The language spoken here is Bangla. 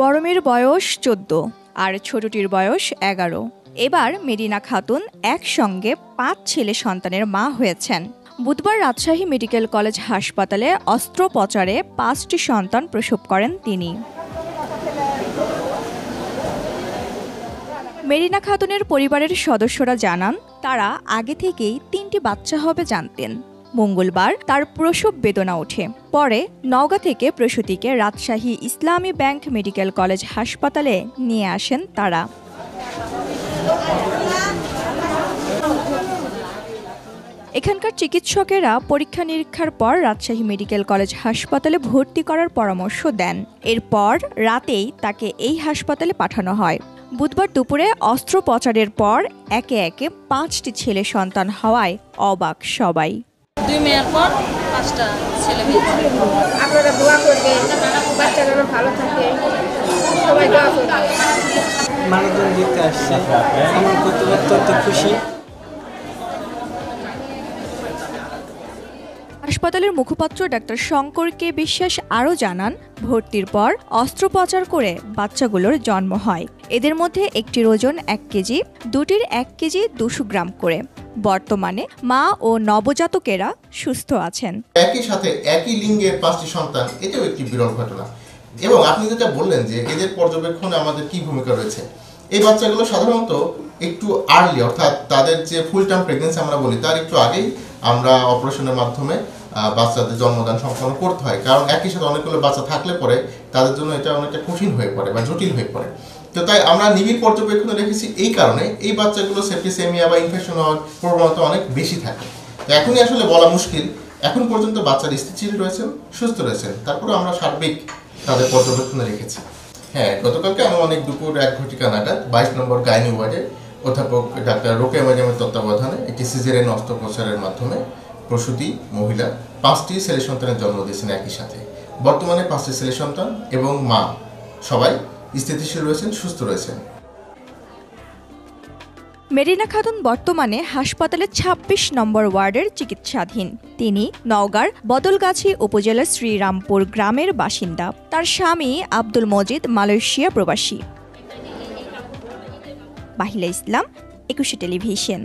বড় মেয়ের বয়স ১৪ আর ছোটটির বয়স ১১। এবার মেরিনা খাতুন একসঙ্গে ৫ ছেলে সন্তানের মা হয়েছেন। বুধবার রাজশাহী মেডিকেল কলেজ হাসপাতালে অস্ত্রোপচারে ৫টি সন্তান প্রসব করেন তিনি। মেরিনা খাতুনের পরিবারের সদস্যরা জানান, তারা আগে থেকেই ৩টি বাচ্চা হবে জানতেন। মঙ্গলবার তার প্রসব বেদনা ওঠে। পরে নওগাঁ থেকে প্রসূতিকে রাজশাহী ইসলামী ব্যাংক মেডিকেল কলেজ হাসপাতালে নিয়ে আসেন তারা। এখানকার চিকিৎসকেরা পরীক্ষা নিরীক্ষার পর রাজশাহী মেডিকেল কলেজ হাসপাতালে ভর্তি করার পরামর্শ দেন। এরপর রাতেই তাকে এই হাসপাতালে পাঠানো হয়। বুধবার দুপুরে অস্ত্রোপচারের পর একে একে ৫টি ছেলে সন্তান হওয়ায় অবাক সবাই। ২ মেয়ের পর ৫টা ছেলে হয়েছে। আপনারা দোয়া করবেন, বাচ্চাগুলো ভালো থাকে, সবাই দোয়া করবেন। মানুষজন দেখতে আসছে, আমার অত্যন্ত খুশি। হাসপাতালের মুখপাত্র ডাক্তার শঙ্কর কে বিশ্বাস আরও জানান, ভর্তির পর অস্ত্রোপচার করে বাচ্চাগুলোর জন্ম হয়। এদের মধ্যে একটির ওজন ১ কেজি, দুটির ১ কেজি ২০০ গ্রাম করে। বর্তমানে মা ও নবজাতকেরা সুস্থ আছেন। একই সাথে একই লিঙ্গের ৫টি সন্তান, এটাও একটি বিরল ঘটনা। এবং আপনি যেটা বললেন যে এদের পর্যবেক্ষণে আমাদের কি ভূমিকা রয়েছে, এই বাচ্চাগুলো সাধারণত একটু আর্লি, অর্থাৎ তাদের যে ফুল টার্ম প্রেগনেন্সি আমরা বলি, তার একটু আগেই আমরা অপারেশনের মাধ্যমে বাচ্চাদের জন্মদান সম্পন্ন করতে হয়। কারণ একই সাথে অনেকগুলো বাচ্চা থাকলে পরে তাদের জন্য এটা অনেকটা কঠিন হয়ে পড়ে বা জটিল হয়ে পড়ে। তো তাই আমরা নিবিড় পর্যবেক্ষণে রেখেছি এই কারণে এই বাচ্চাগুলো সেপ্টিসেমিয়া বা ইনফেকশন হওয়ার প্রবণতা অনেক বেশি থাকে। তো এখনই আসলে বলা মুশকিল। এখন পর্যন্ত বাচ্চারা স্থিতিশীল রয়েছেন, সুস্থ রয়েছেন, তারপরে আমরা সার্বিক তাদের পর্যবেক্ষণে রেখেছি। হ্যাঁ, গতকালকে আনুমানিক দুপুর ১ ঘটিকা নাগাদ ২২ নম্বর গাইনি ওয়ার্ডে অধ্যাপক ডাক্তার রোকেয়া ম্যাডামের তত্ত্বাবধানে একটি সিজারিয়ান অস্ত্রোপচারের মাধ্যমে প্রসূতি মহিলা ৫টি ছেলে সন্তানের জন্ম দিয়েছেন একই সাথে। বর্তমানে ৫টি ছেলে সন্তান এবং মা সবাই স্থিতিশীল রয়েছেন, সুস্থ রয়েছেন। মেরিনা খাতুন বর্তমানে হাসপাতালের ২৬ নম্বর ওয়ার্ডের চিকিৎসাধীন। তিনি নওগাঁর বদলগাছি উপজেলার শ্রীরামপুর গ্রামের বাসিন্দা। তার স্বামী আব্দুল মজিদ মালয়েশিয়া প্রবাসী। বাহিলা ইসলাম, ২১ টেলিভিশন।